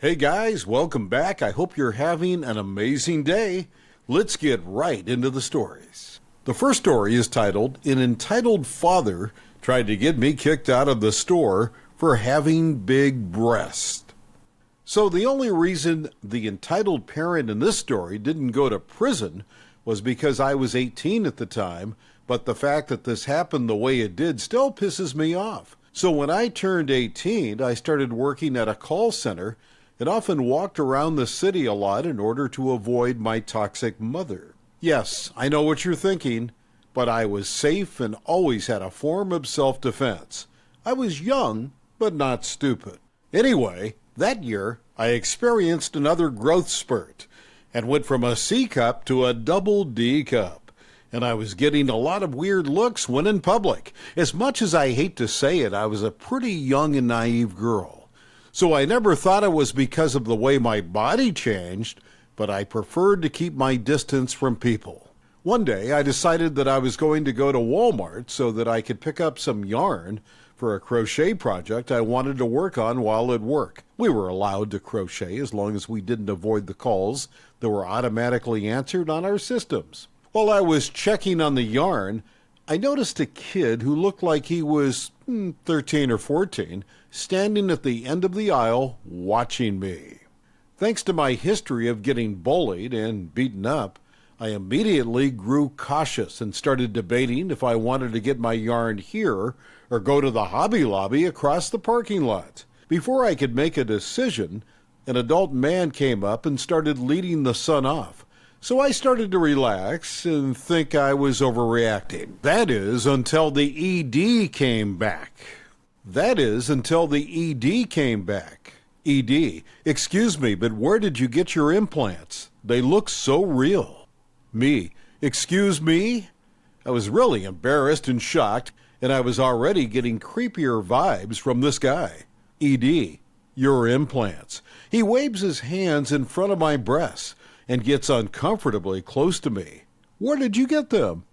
Hey guys, welcome back. I hope you're having an amazing day. Let's get right into the stories. The first story is titled, An Entitled Father Tried to Get Me Kicked Out of the Store for Having Big Breasts. So the only reason the entitled parent in this story didn't go to prison was because I was 18 at the time, but the fact that this happened the way it did still pisses me off. So when I turned 18, I started working at a call center and often walked around the city a lot in order to avoid my toxic mother. Yes, I know what you're thinking, but I was safe and always had a form of self-defense. I was young, but not stupid. Anyway, that year, I experienced another growth spurt and went from a C cup to a double D cup. And I was getting a lot of weird looks when in public. As much as I hate to say it, I was a pretty young and naive girl. So I never thought it was because of the way my body changed, but I preferred to keep my distance from people. One day, I decided that I was going to go to Walmart so that I could pick up some yarn for a crochet project I wanted to work on while at work. We were allowed to crochet as long as we didn't avoid the calls that were automatically answered on our systems. While I was checking on the yarn, I noticed a kid who looked like he was 13 or 14 standing at the end of the aisle watching me. Thanks to my history of getting bullied and beaten up, I immediately grew cautious and started debating if I wanted to get my yarn here or go to the Hobby Lobby across the parking lot. Before I could make a decision, an adult man came up and started leading the son off. So I started to relax and think I was overreacting. That is, until the ED came back. ED, excuse me, but where did you get your implants? They look so real. Me, excuse me? I was really embarrassed and shocked, and I was already getting creepier vibes from this guy. ED, your implants. He waves his hands in front of my breasts and gets uncomfortably close to me. Where did you get them?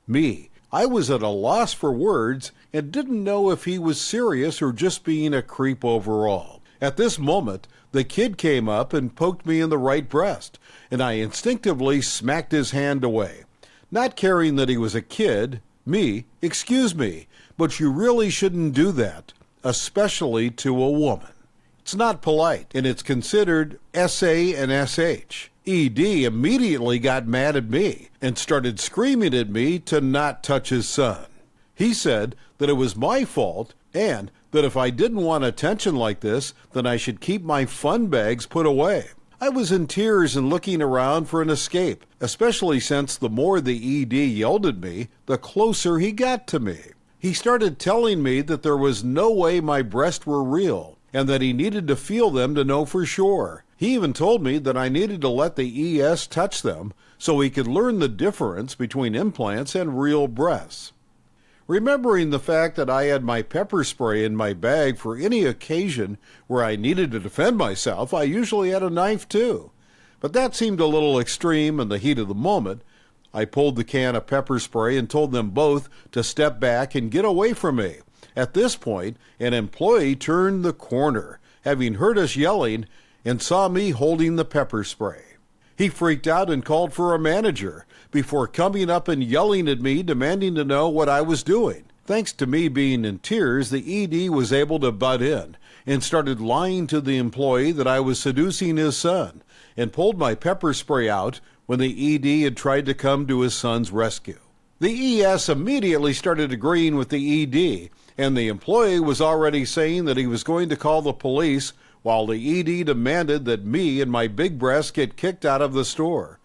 Me, I was at a loss for words and didn't know if he was serious or just being a creep overall. At this moment, the kid came up and poked me in the right breast, and I instinctively smacked his hand away. Not caring that he was a kid, me, excuse me, but you really shouldn't do that, especially to a woman. It's not polite, and it's considered SA and SH. ED immediately got mad at me and started screaming at me to not touch his son. He said that it was my fault and that if I didn't want attention like this, then I should keep my fun bags put away. I was in tears and looking around for an escape, especially since the more the ED yelled at me, the closer he got to me. He started telling me that there was no way my breasts were real and that he needed to feel them to know for sure. He even told me that I needed to let the ES touch them so he could learn the difference between implants and real breasts. Remembering the fact that I had my pepper spray in my bag for any occasion where I needed to defend myself, I usually had a knife too. But that seemed a little extreme in the heat of the moment. I pulled the can of pepper spray and told them both to step back and get away from me. At this point, an employee turned the corner, having heard us yelling, and saw me holding the pepper spray. He freaked out and called for a manager before coming up and yelling at me, demanding to know what I was doing. Thanks to me being in tears, the ED was able to butt in and started lying to the employee that I was seducing his son and pulled my pepper spray out when the ED had tried to come to his son's rescue. The ES immediately started agreeing with the ED, and the employee was already saying that he was going to call the police while the ED demanded that me and my big breasts get kicked out of the store.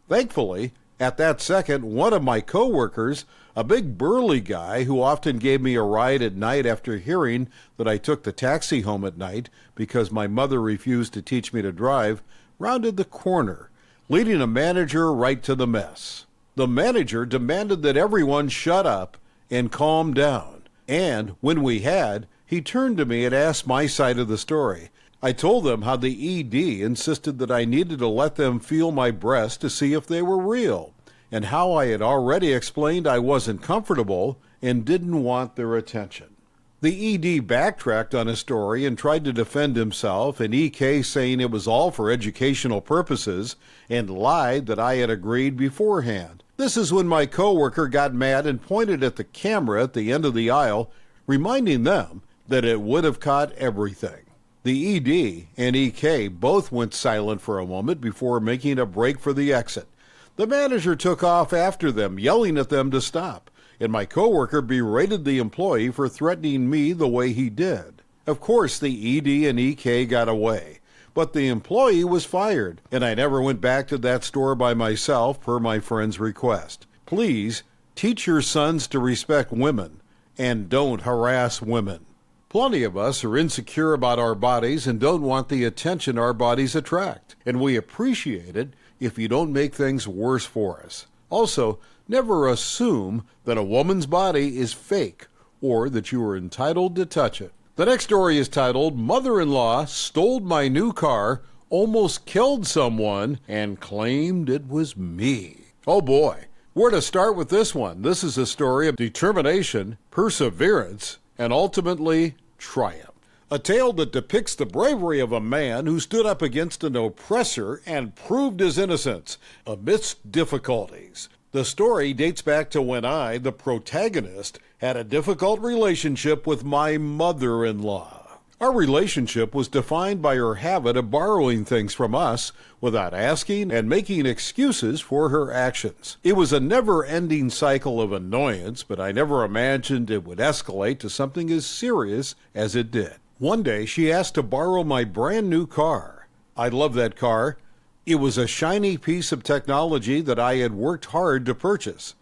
Thankfully, at that second, one of my coworkers, a big burly guy who often gave me a ride at night after hearing that I took the taxi home at night because my mother refused to teach me to drive, rounded the corner, leading a manager right to the mess. The manager demanded that everyone shut up and calm down, and when we had, he turned to me and asked my side of the story. I told them how the ED insisted that I needed to let them feel my breasts to see if they were real, and how I had already explained I wasn't comfortable and didn't want their attention. The ED backtracked on his story and tried to defend himself, and EK saying it was all for educational purposes and lied that I had agreed beforehand. This is when my coworker got mad and pointed at the camera at the end of the aisle, reminding them that it would have caught everything. The ED and EK both went silent for a moment before making a break for the exit. The manager took off after them, yelling at them to stop, and my coworker berated the employee for threatening me the way he did. Of course, the ED and EK got away, but the employee was fired, and I never went back to that store by myself per my friend's request. Please, teach your sons to respect women, and don't harass women. Plenty of us are insecure about our bodies and don't want the attention our bodies attract, and we appreciate it if you don't make things worse for us. Also, never assume that a woman's body is fake or that you are entitled to touch it. The next story is titled, Mother-in-Law Stole My New Car, Almost Killed Someone, and Claimed It Was Me. Oh boy, where to start with this one? This is a story of determination, perseverance, and ultimately triumph. A tale that depicts the bravery of a man who stood up against an oppressor and proved his innocence amidst difficulties. The story dates back to when I, the protagonist, had a difficult relationship with my mother-in-law. Our relationship was defined by her habit of borrowing things from us without asking and making excuses for her actions. It was a never-ending cycle of annoyance, but I never imagined it would escalate to something as serious as it did. One day, she asked to borrow my brand new car. I love that car. It was a shiny piece of technology that I had worked hard to purchase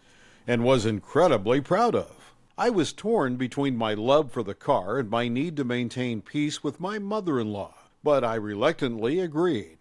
and was incredibly proud of. I was torn between my love for the car and my need to maintain peace with my mother-in-law, but I reluctantly agreed.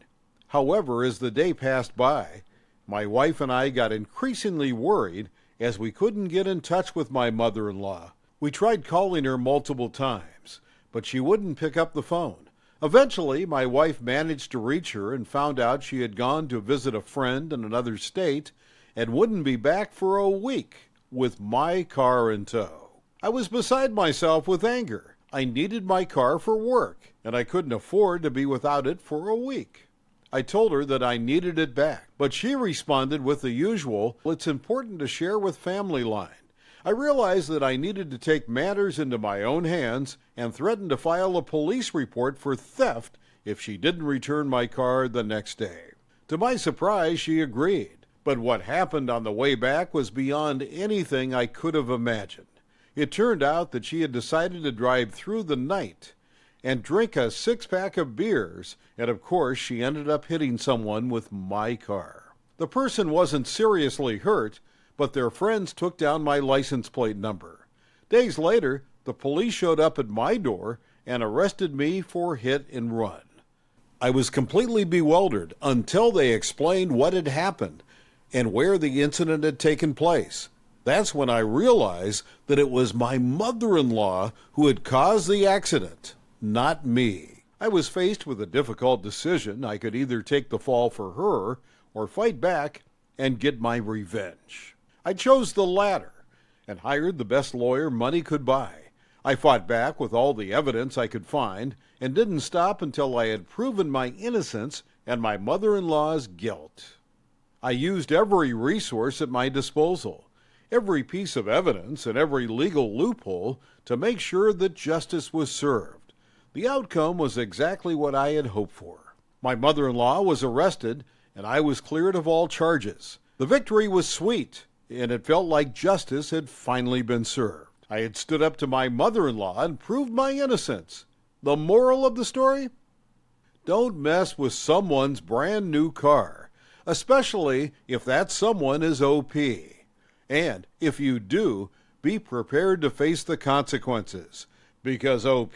However, as the day passed by, my wife and I got increasingly worried as we couldn't get in touch with my mother-in-law. We tried calling her multiple times, but she wouldn't pick up the phone. Eventually, my wife managed to reach her and found out she had gone to visit a friend in another state and wouldn't be back for a week with my car in tow. I was beside myself with anger. I needed my car for work, and I couldn't afford to be without it for a week. I told her that I needed it back, but she responded with the usual, "It's important to share with family" line. I realized that I needed to take matters into my own hands and threatened to file a police report for theft if she didn't return my car the next day. To my surprise, she agreed, but what happened on the way back was beyond anything I could have imagined. It turned out that she had decided to drive through the night and drink a six-pack of beers, and of course she ended up hitting someone with my car. The person wasn't seriously hurt, but their friends took down my license plate number. Days later, the police showed up at my door and arrested me for hit and run. I was completely bewildered until they explained what had happened and where the incident had taken place. That's when I realized that it was my mother-in-law who had caused the accident, not me. I was faced with a difficult decision. I could either take the fall for her or fight back and get my revenge. I chose the latter and hired the best lawyer money could buy. I fought back with all the evidence I could find and didn't stop until I had proven my innocence and my mother-in-law's guilt. I used every resource at my disposal, every piece of evidence and every legal loophole to make sure that justice was served. The outcome was exactly what I had hoped for. My mother-in-law was arrested and I was cleared of all charges. The victory was sweet, and it felt like justice had finally been served. I had stood up to my mother-in-law and proved my innocence. The moral of the story? Don't mess with someone's brand new car, especially if that someone is OP. And if you do, be prepared to face the consequences, because OP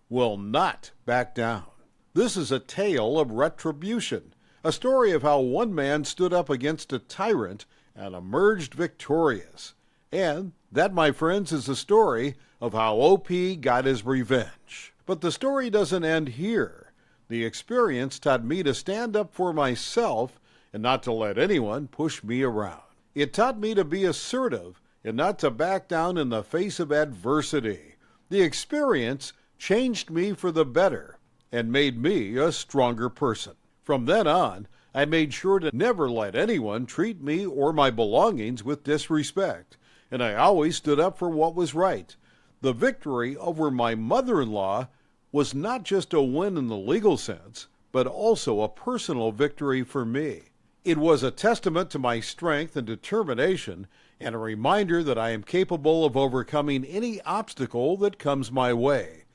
will not back down. This is a tale of retribution, a story of how one man stood up against a tyrant and emerged victorious. And that, my friends, is a story of how OP got his revenge. But the story doesn't end here. The experience taught me to stand up for myself and not to let anyone push me around. It taught me to be assertive and not to back down in the face of adversity. The experience changed me for the better and made me a stronger person. From then on, I made sure to never let anyone treat me or my belongings with disrespect, and I always stood up for what was right. The victory over my mother-in-law was not just a win in the legal sense, but also a personal victory for me. It was a testament to my strength and determination, and a reminder that I am capable of overcoming any obstacle that comes my way.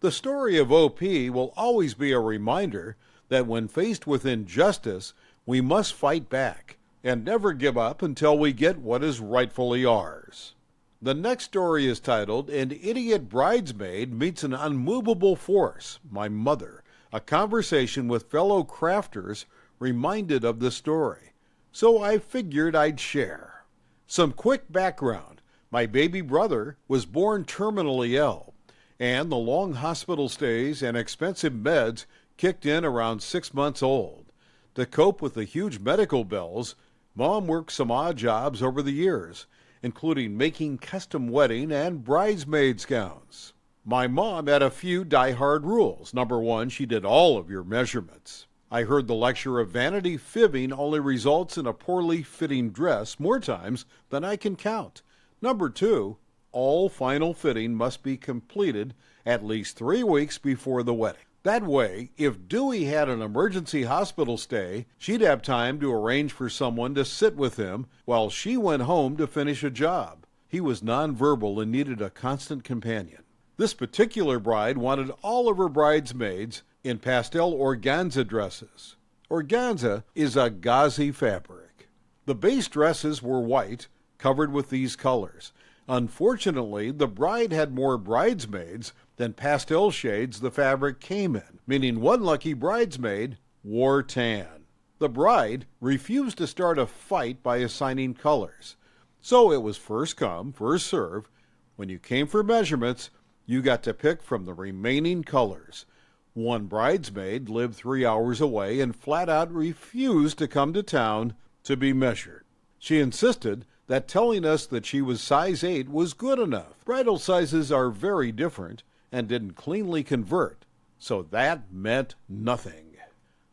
The story of OP will always be a reminder that when faced with injustice, we must fight back and never give up until we get what is rightfully ours. The next story is titled, An Idiot Bridesmaid Meets an Unmovable Force, My Mother. A conversation with fellow crafters reminded of the story, so I figured I'd share. Some quick background. My baby brother was born terminally ill, and the long hospital stays and expensive meds kicked in around 6 months old. To cope with the huge medical bills, Mom worked some odd jobs over the years, including making custom wedding and bridesmaids gowns. My mom had a few die-hard rules. Number one, she did all of your measurements. I heard the lecture of vanity fibbing only results in a poorly fitting dress more times than I can count. Number two, all final fitting must be completed at least 3 weeks before the wedding. That way, if Dewey had an emergency hospital stay, she'd have time to arrange for someone to sit with him while she went home to finish a job. He was nonverbal and needed a constant companion. This particular bride wanted all of her bridesmaids in pastel organza dresses. Organza is a gauzy fabric. The base dresses were white, covered with these colors. Unfortunately, the bride had more bridesmaids than pastel shades the fabric came in, meaning one lucky bridesmaid wore tan. The bride refused to start a fight by assigning colors, so it was first come, first serve. When you came for measurements, you got to pick from the remaining colors. One bridesmaid lived 3 hours away and flat out refused to come to town to be measured. She insisted that telling us that she was size 8 was good enough. Bridal sizes are very different and didn't cleanly convert, so that meant nothing.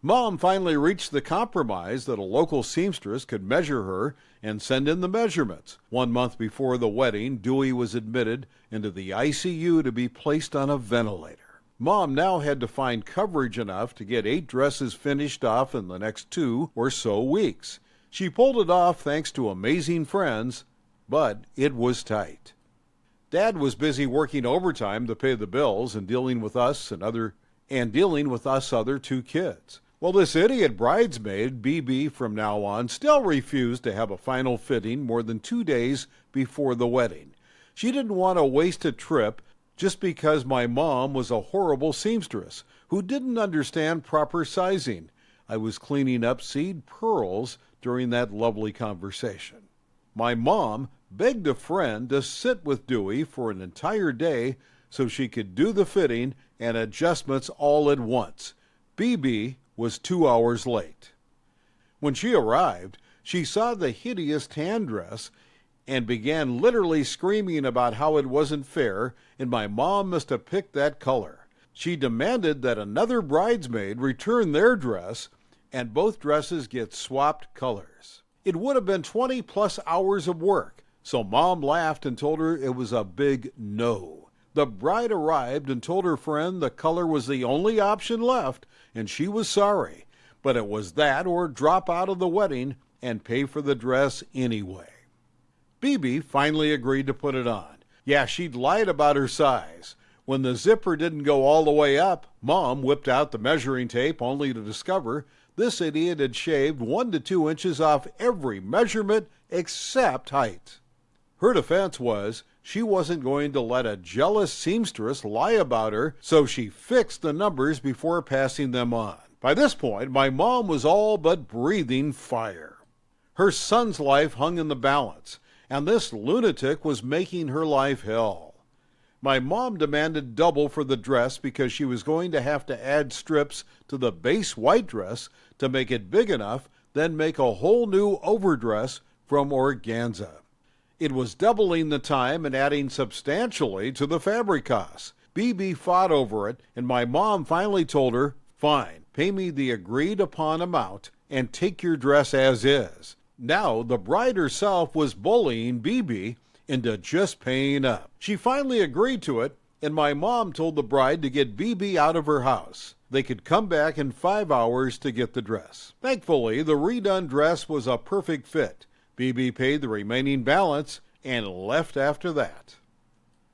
Mom finally reached the compromise that a local seamstress could measure her and send in the measurements. 1 month before the wedding, Dewey was admitted into the ICU to be placed on a ventilator. Mom now had to find coverage enough to get 8 dresses finished off in the next 2 or so weeks. She pulled it off thanks to amazing friends, but it was tight. Dad was busy working overtime to pay the bills and dealing with us other 2 kids. Well, this idiot bridesmaid, BB from now on, still refused to have a final fitting more than 2 days before the wedding. She didn't want to waste a trip just because my mom was a horrible seamstress who didn't understand proper sizing. I was cleaning up seed pearls during that lovely conversation. My mom begged a friend to sit with Dewey for an entire day so she could do the fitting and adjustments all at once. BB was 2 hours late. When she arrived, she saw the hideous tan dress and began literally screaming about how it wasn't fair and my mom must have picked that color. She demanded that another bridesmaid return their dress and both dresses get swapped colors. It would have been 20+ hours of work, so Mom laughed and told her it was a big no. The bride arrived and told her friend the color was the only option left and she was sorry, but it was that or drop out of the wedding and pay for the dress anyway. BB finally agreed to put it on. Yeah, she'd lied about her size. When the zipper didn't go all the way up, Mom whipped out the measuring tape only to discover this idiot had shaved 1 to 2 inches off every measurement except height. Her defense was she wasn't going to let a jealous seamstress lie about her, so she fixed the numbers before passing them on. By this point, my mom was all but breathing fire. Her son's life hung in the balance, and this lunatic was making her life hell. My mom demanded double for the dress because she was going to have to add strips to the base white dress to make it big enough, then make a whole new overdress from organza. It was doubling the time and adding substantially to the fabric costs. BB fought over it, and my mom finally told her, "Fine, pay me the agreed upon amount and take your dress as is." Now the bride herself was bullying BB into just paying up. She finally agreed to it, and my mom told the bride to get BB out of her house. They could come back in 5 hours to get the dress. Thankfully, the redone dress was a perfect fit. BB paid the remaining balance and left after that.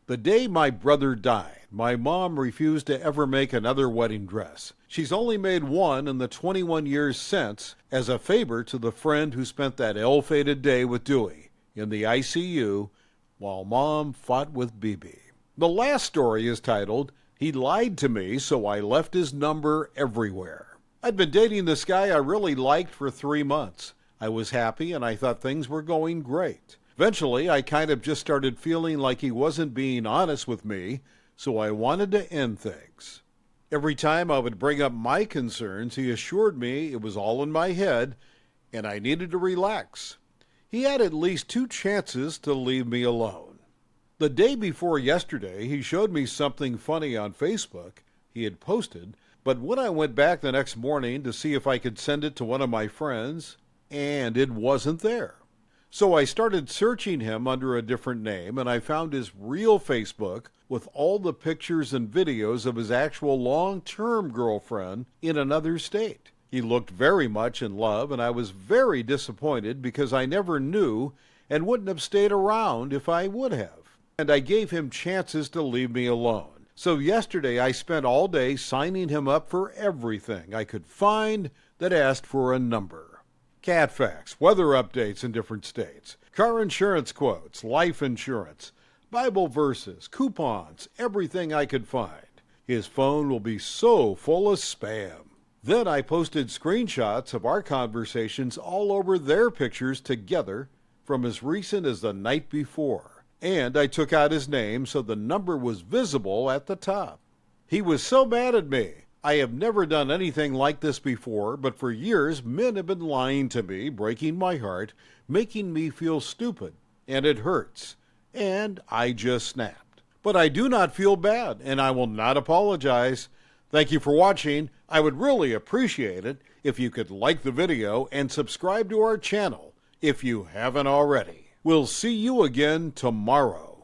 The day my brother died, my mom refused to ever make another wedding dress. She's only made one in the 21 years since as a favor to the friend who spent that ill-fated day with Dewey in the ICU while Mom fought with BB. The last story is titled, "He Lied to Me, So I Left His Number Everywhere." I'd been dating this guy I really liked for 3 months. I was happy and I thought things were going great. Eventually, I kind of just started feeling like he wasn't being honest with me, so I wanted to end things. Every time I would bring up my concerns, he assured me it was all in my head and I needed to relax. He had at least 2 chances to leave me alone. The day before yesterday, he showed me something funny on Facebook he had posted, but when I went back the next morning to see if I could send it to one of my friends, and it wasn't there. So I started searching him under a different name, and I found his real Facebook with all the pictures and videos of his actual long-term girlfriend in another state. He looked very much in love, and I was very disappointed because I never knew and wouldn't have stayed around if I would have. And I gave him chances to leave me alone. So yesterday I spent all day signing him up for everything I could find that asked for a number. Cat facts, weather updates in different states, car insurance quotes, life insurance, Bible verses, coupons, everything I could find. His phone will be so full of spam. Then I posted screenshots of our conversations all over their pictures together from as recent as the night before. And I took out his name so the number was visible at the top. He was so mad at me. I have never done anything like this before, but for years men have been lying to me, breaking my heart, making me feel stupid, and it hurts. And I just snapped. But I do not feel bad, and I will not apologize. Thank you for watching. I would really appreciate it if you could like the video and subscribe to our channel if you haven't already. We'll see you again tomorrow.